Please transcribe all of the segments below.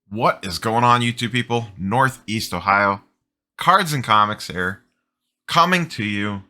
What is going on, YouTube people? Northeast Ohio. Cards and Comics here, coming to you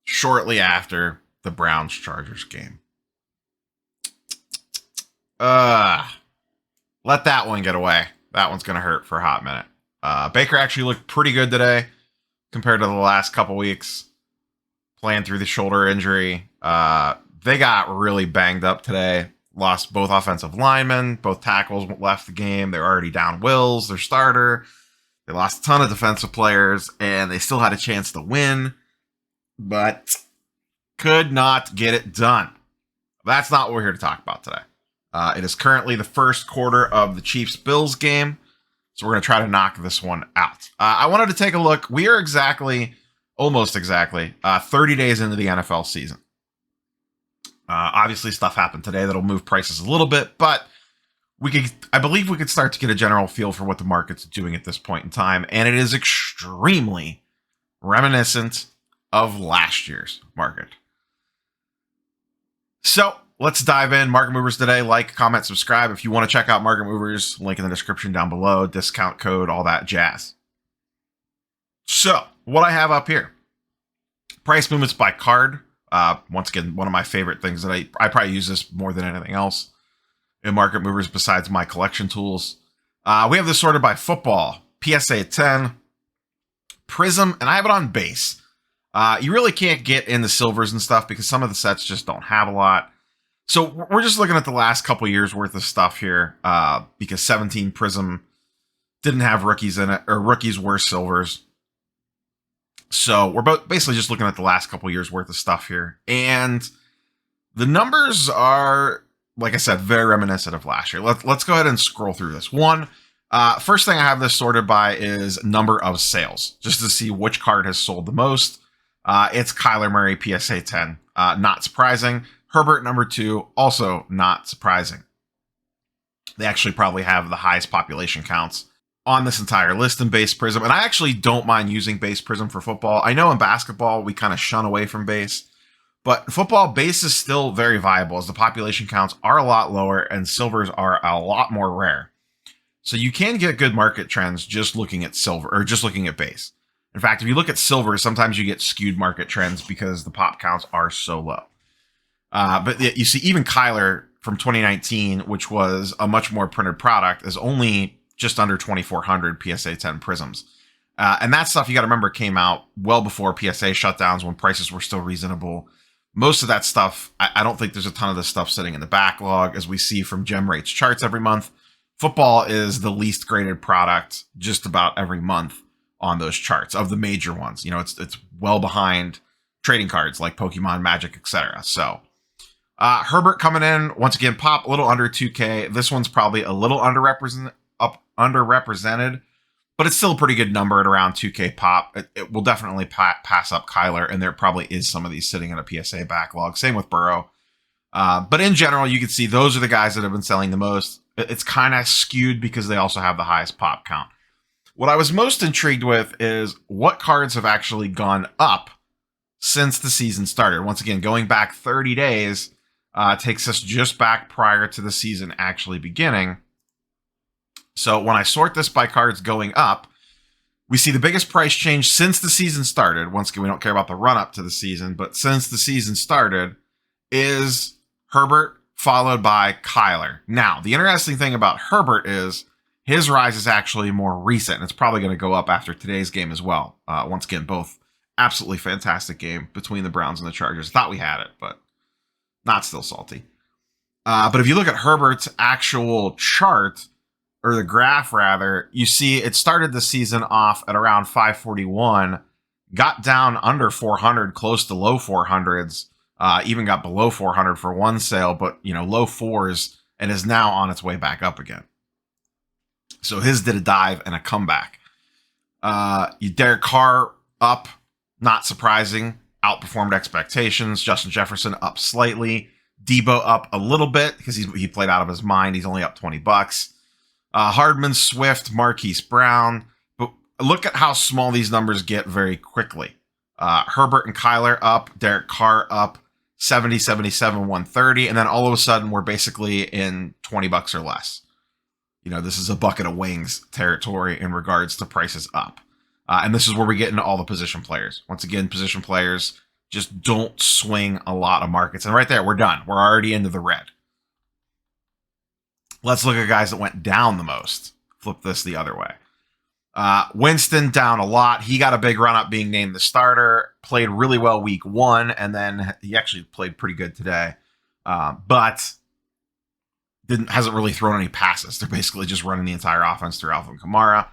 shortly after the Browns-Chargers game. Let that one get away. That one's going to hurt for a hot minute. Baker actually looked pretty good today compared to the last couple weeks, playing through the shoulder injury. They got really banged up today. Lost both offensive linemen, both tackles left the game. They were already down Wills, their starter. They lost a ton of defensive players, and they still had a chance to win, but could not get it done. That's not what we're here to talk about today. It is currently the first quarter of the Chiefs-Bills game, so we're going to try to knock this one out. I wanted to take a look. We are almost exactly, 30 days into the NFL season. Obviously, stuff happened today that'll move prices a little bit, but I believe we could start to get a general feel for what the market's doing at this point in time, and it is extremely reminiscent of last year's market. So let's dive in. Market movers today. Like, comment, subscribe. If you want to check out market movers, link in the description down below, discount code, all that jazz. So what I have up here, price movements by card. Once again, one of my favorite things that I probably use this more than anything else in market movers besides my collection tools. We have this sorted by football, PSA 10, Prism, and I have it on base. You really can't get into silvers and stuff because some of the sets just don't have a lot. So we're just looking at the last couple years worth of stuff here because 17 Prism didn't have rookies in it, or rookies were silvers. So we're basically just looking at the last couple years worth of stuff here. And the numbers are, like I said, very reminiscent of last year. Let's go ahead and scroll through this. First thing I have this sorted by is number of sales, just to see which card has sold the most. It's Kyler Murray, PSA 10. Not surprising. Herbert, number 2, also not surprising. They actually probably have the highest population counts on this entire list in base Prism. And I actually don't mind using base Prism for football. I know in basketball, we kind of shun away from base, but football base is still very viable as the population counts are a lot lower and silvers are a lot more rare. So you can get good market trends just looking at silver or just looking at base. In fact, if you look at silver, sometimes you get skewed market trends because the pop counts are so low. But you see even Kyler from 2019, which was a much more printed product, is only just under 2,400 PSA 10 Prisms. And that stuff, you got to remember, came out well before PSA shutdowns when prices were still reasonable. Most of that stuff, I don't think there's a ton of this stuff sitting in the backlog, as we see from Gem Rates charts every month. Football is the least graded product just about every month on those charts of the major ones. You know, it's well behind trading cards like Pokemon, Magic, etc. So Herbert coming in, once again, pop a little under 2K. This one's probably a little underrepresented, but it's still a pretty good number at around 2K pop. It will definitely pass up Kyler, and there probably is some of these sitting in a PSA backlog. Same with Burrow. But in general, you can see those are the guys that have been selling the most. It's kind of skewed because they also have the highest pop count. What I was most intrigued with is what cards have actually gone up since the season started. Once again, going back 30 days takes us just back prior to the season actually beginning. So when I sort this by cards going up, we see the biggest price change since the season started. Once again, we don't care about the run up to the season, but since the season started is Herbert followed by Kyler. Now, the interesting thing about Herbert is his rise is actually more recent. It's probably going to go up after today's game as well. Once again, both absolutely fantastic game between the Browns and the Chargers. Thought we had it, but not still salty. But if you look at Herbert's actual chart, or the graph rather, you see it started the season off at around 541, got down under 400, close to low 400s, even got below 400 for one sale, but low fours, and is now on its way back up again. So his did a dive and a comeback. Derek Carr up, not surprising, outperformed expectations. Justin Jefferson up slightly. Debo up a little bit because he played out of his mind. He's only up $20. Hardman, Swift, Marquise Brown. But look at how small these numbers get very quickly. Herbert and Kyler up, Derek Carr up 70, 77, 130. And then all of a sudden, we're basically in $20 or less. This is a bucket of wings territory in regards to prices up. And this is where we get into all the position players. Once again, position players just don't swing a lot of markets. And right there, we're done. We're already into the red. Let's look at guys that went down the most. Flip this the other way. Winston down a lot. He got a big run up being named the starter. Played really well week 1, and then he actually played pretty good today. But hasn't really thrown any passes. They're basically just running the entire offense through Alvin Kamara.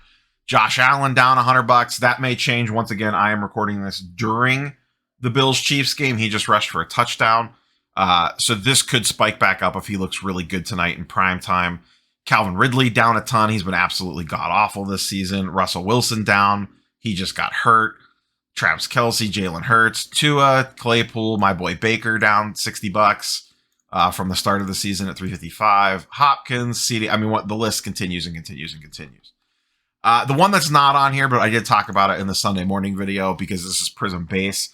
Josh Allen down $100. That may change. Once again, I am recording this during the Bills-Chiefs game. He just rushed for a touchdown. So this could spike back up if he looks really good tonight in prime time. Calvin Ridley down a ton. He's been absolutely god-awful this season. Russell Wilson down. He just got hurt. Travis Kelce, Jalen Hurts, Tua, Claypool, my boy Baker down $60 from the start of the season at $355. Hopkins, CD. I mean, the list continues and continues and continues. The one that's not on here, but I did talk about it in the Sunday morning video because this is Prism Base,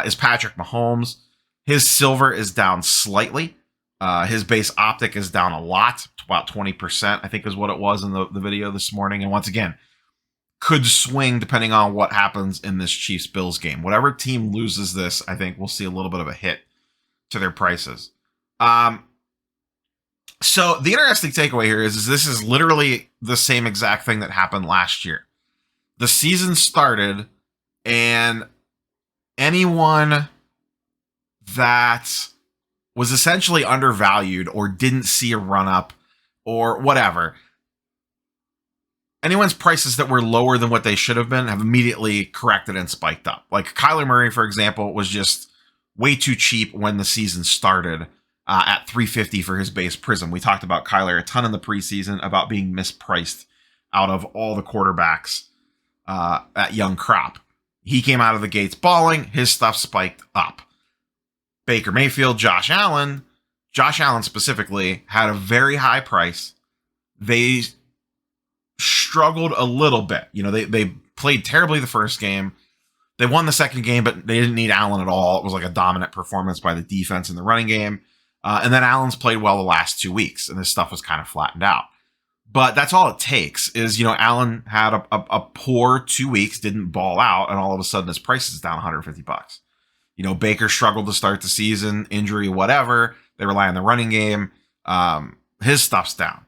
is Patrick Mahomes. His silver is down slightly. His base optic is down a lot, about 20%, I think is what it was in the video this morning. And once again, could swing depending on what happens in this Chiefs-Bills game. Whatever team loses this, I think we'll see a little bit of a hit to their prices. So the interesting takeaway here is this is literally the same exact thing that happened last year. The season started, and anyone that was essentially undervalued or didn't see a run up or whatever, anyone's prices that were lower than what they should have been have immediately corrected and spiked up. Like Kyler Murray, for example, was just way too cheap when the season started at $350 for his base Prism. We talked about Kyler a ton in the preseason about being mispriced out of all the quarterbacks at young crop. He came out of the gates balling. His stuff spiked up. Baker Mayfield, Josh Allen specifically had a very high price. They struggled a little bit. They played terribly the first game. They won the second game, but they didn't need Allen at all. It was like a dominant performance by the defense in the running game. And then Allen's played well the last 2 weeks, and this stuff was kind of flattened out. But that's all it takes is, Allen had a poor 2 weeks, didn't ball out, and all of a sudden his price is down $150. Baker struggled to start the season, injury, whatever. They rely on the running game. His stuff's down.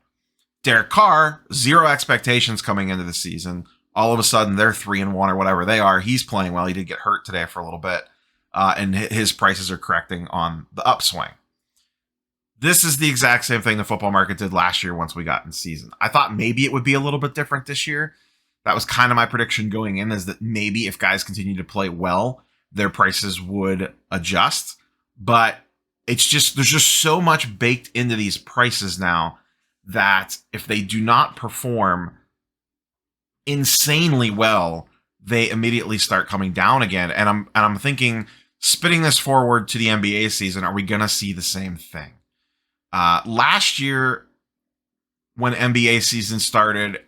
Derek Carr, 0 expectations coming into the season. All of a sudden, they're 3-1 or whatever they are. He's playing well. He did get hurt today for a little bit. And his prices are correcting on the upswing. This is the exact same thing the football market did last year once we got in season. I thought maybe it would be a little bit different this year. That was kind of my prediction going in, is that maybe if guys continue to play well, their prices would adjust. But there's just so much baked into these prices now that if they do not perform insanely well, they immediately start coming down again. And I'm thinking, spinning this forward to the NBA season, are we going to see the same thing? Last year, when NBA season started,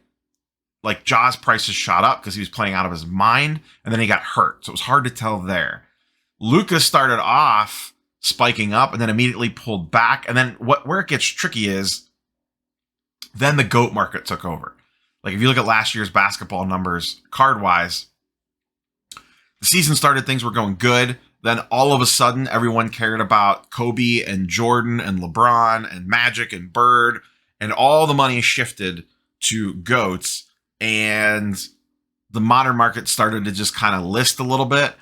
like Ja's prices shot up because he was playing out of his mind, and then he got hurt. So it was hard to tell there. Luka started off spiking up and then immediately pulled back. And then where it gets tricky is then the GOAT market took over. Like if you look at last year's basketball numbers, card-wise, the season started, things were going good. Then all of a sudden, everyone cared about Kobe and Jordan and LeBron and Magic and Bird, and all the money shifted to GOATs, and the modern market started to just kind of list a little bit.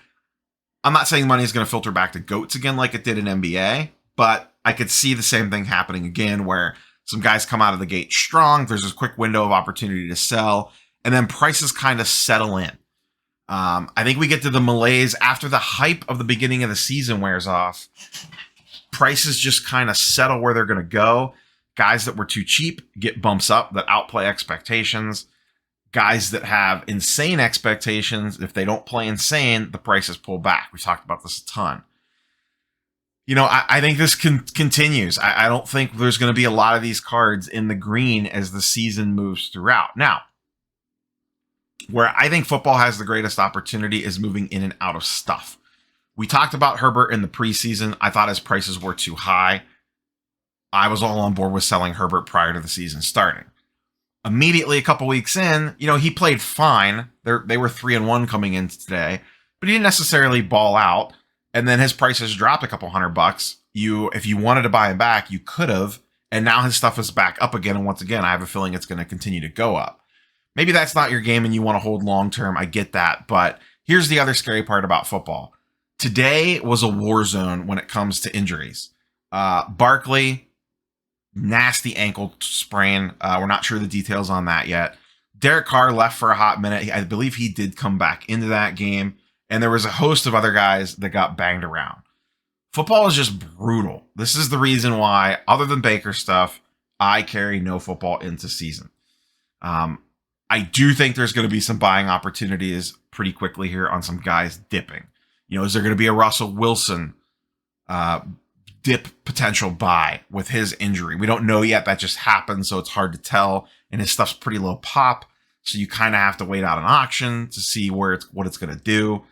I'm not saying money is going to filter back to GOATs again like it did in NBA, but I could see the same thing happening again where some guys come out of the gate strong. There's this quick window of opportunity to sell, and then prices kind of settle in. I think we get to the malaise after the hype of the beginning of the season wears off. Prices just kind of settle where they're going to go. Guys that were too cheap get bumps up that outplay expectations. Guys that have insane expectations, if they don't play insane, the prices pull back. We've talked about this a ton. I think this continues. I don't think there's going to be a lot of these cards in the green as the season moves throughout. Now, where I think football has the greatest opportunity is moving in and out of stuff. We talked about Herbert in the preseason. I thought his prices were too high. I was all on board with selling Herbert prior to the season starting. Immediately, a couple weeks in, he played fine. They were 3-1 coming into today, but he didn't necessarily ball out. And then his prices dropped a couple $100. If you wanted to buy him back, you could have. And now his stuff is back up again. And once again, I have a feeling it's going to continue to go up. Maybe that's not your game and you want to hold long term. I get that. But here's the other scary part about football. Today was a war zone when it comes to injuries. Barkley, nasty ankle sprain. We're not sure the details on that yet. Derek Carr left for a hot minute. I believe he did come back into that game. And there was a host of other guys that got banged around. Football is just brutal. This is the reason why, other than Baker stuff, I carry no football into season. I do think there's going to be some buying opportunities pretty quickly here on some guys dipping. Is there going to be a Russell Wilson dip potential buy with his injury? We don't know yet. That just happened, so it's hard to tell. And his stuff's pretty low pop, so you kind of have to wait out an auction to see what it's going to do.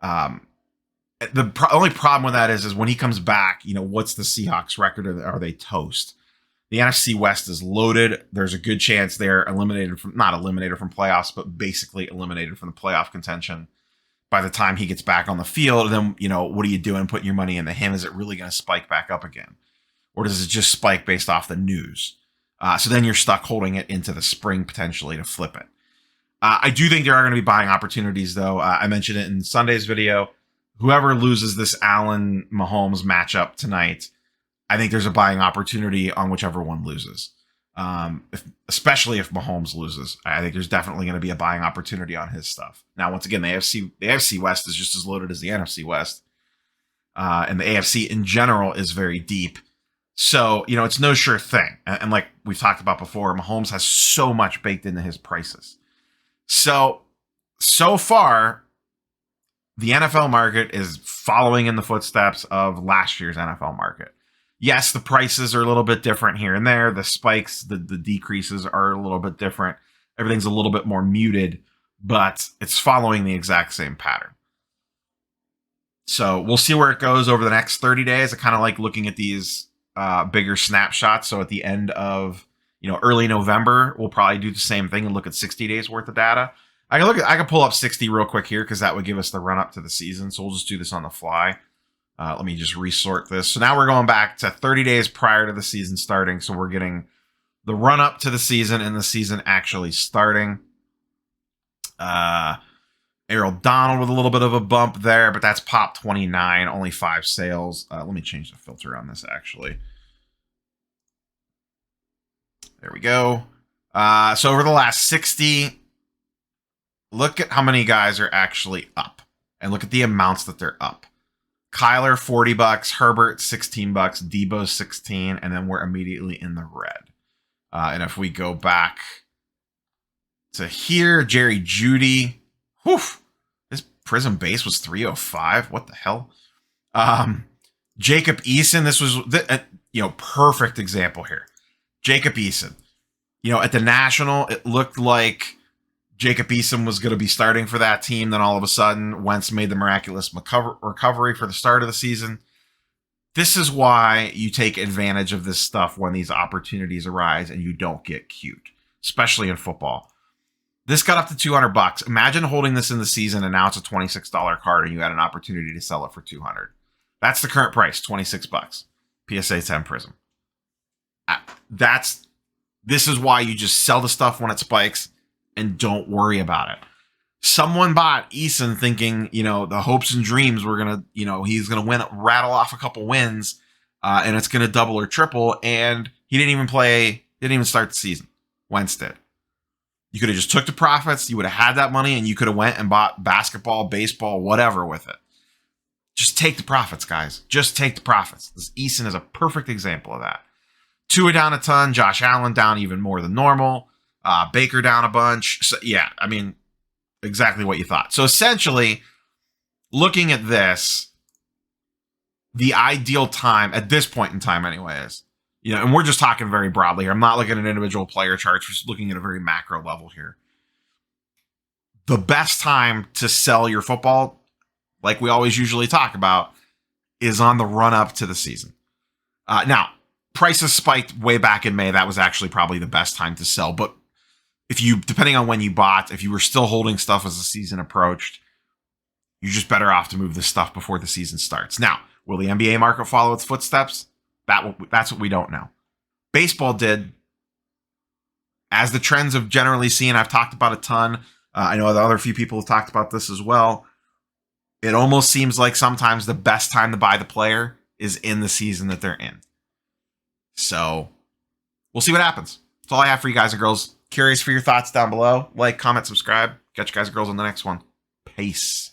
The only problem with that is when he comes back, what's the Seahawks record? Are they toast? The NFC West is loaded. There's a good chance they're not eliminated from playoffs, but basically eliminated from the playoff contention by the time he gets back on the field. Then, what are you doing putting your money into him? Is it really going to spike back up again? Or does it just spike based off the news? So then you're stuck holding it into the spring potentially to flip it. I do think there are going to be buying opportunities, though. I mentioned it in Sunday's video. Whoever loses this Allen Mahomes matchup tonight, I think there's a buying opportunity on whichever one loses. Especially if Mahomes loses, I think there's definitely going to be a buying opportunity on his stuff. Now, once again, the AFC West is just as loaded as the NFC West, and the AFC in general is very deep. So it's no sure thing. And like we've talked about before, Mahomes has so much baked into his prices. So far, the NFL market is following in the footsteps of last year's NFL market. Yes, the prices are a little bit different here and there. The spikes, the decreases are a little bit different. Everything's a little bit more muted, but it's following the exact same pattern. So we'll see where it goes over the next 30 days. I kind of like looking at these bigger snapshots. So at the end of early November, we'll probably do the same thing and look at 60 days worth of data. I can pull up 60 real quick here because that would give us the run up to the season. So we'll just do this on the fly. Let me just resort this. So now we're going back to 30 days prior to the season starting. So we're getting the run up to the season and the season actually starting. Errol Donald with a little bit of a bump there, but that's pop 29, only 5 sales. Let me change the filter on this actually. There we go. So over the last 60, look at how many guys are actually up and look at the amounts that they're up. Kyler, $40, Herbert, $16, Debo, 16, and then we're immediately in the red. And if we go back to here, Jerry Jeudy, his Prism base was 305. What the hell? Jacob Eason, this was perfect example here. Jacob Eason, at the National, it looked like Jacob Eason was going to be starting for that team. Then all of a sudden, Wentz made the miraculous recovery for the start of the season. This is why you take advantage of this stuff when these opportunities arise and you don't get cute, especially in football. This got up to $200. Imagine holding this in the season and now it's a $26 card and you had an opportunity to sell it for $200. That's the current price, $26. PSA 10 Prism. This is why you just sell the stuff when it spikes and don't worry about it. Someone bought Eason thinking, the hopes and dreams were going to, he's going to rattle off a couple wins, and it's going to double or triple. And he didn't even start the season. Wentz did. You could have just took the profits. You would have had that money and you could have went and bought basketball, baseball, whatever with it. Just take the profits, guys. Just take the profits. This Eason is a perfect example of that. Tua down a ton. Josh Allen down even more than normal. Baker down a bunch. So, yeah, exactly what you thought. So essentially, looking at this, the ideal time at this point in time anyways, and we're just talking very broadly here. I'm not looking at individual player charts. We're just looking at a very macro level here. The best time to sell your football, like we always usually talk about, is on the run up to the season. Now, prices spiked way back in May. That was actually probably the best time to sell, but depending on when you bought, if you were still holding stuff as the season approached, you're just better off to move this stuff before the season starts. Now, will the NBA market follow its footsteps? That's what we don't know. Baseball did. As the trends have generally seen, I've talked about a ton. I know the other few people have talked about this as well. It almost seems like sometimes the best time to buy the player is in the season that they're in. So we'll see what happens. That's all I have for you guys and girls. Curious for your thoughts down below. Like, comment, subscribe. Catch you guys and girls on the next one. Peace.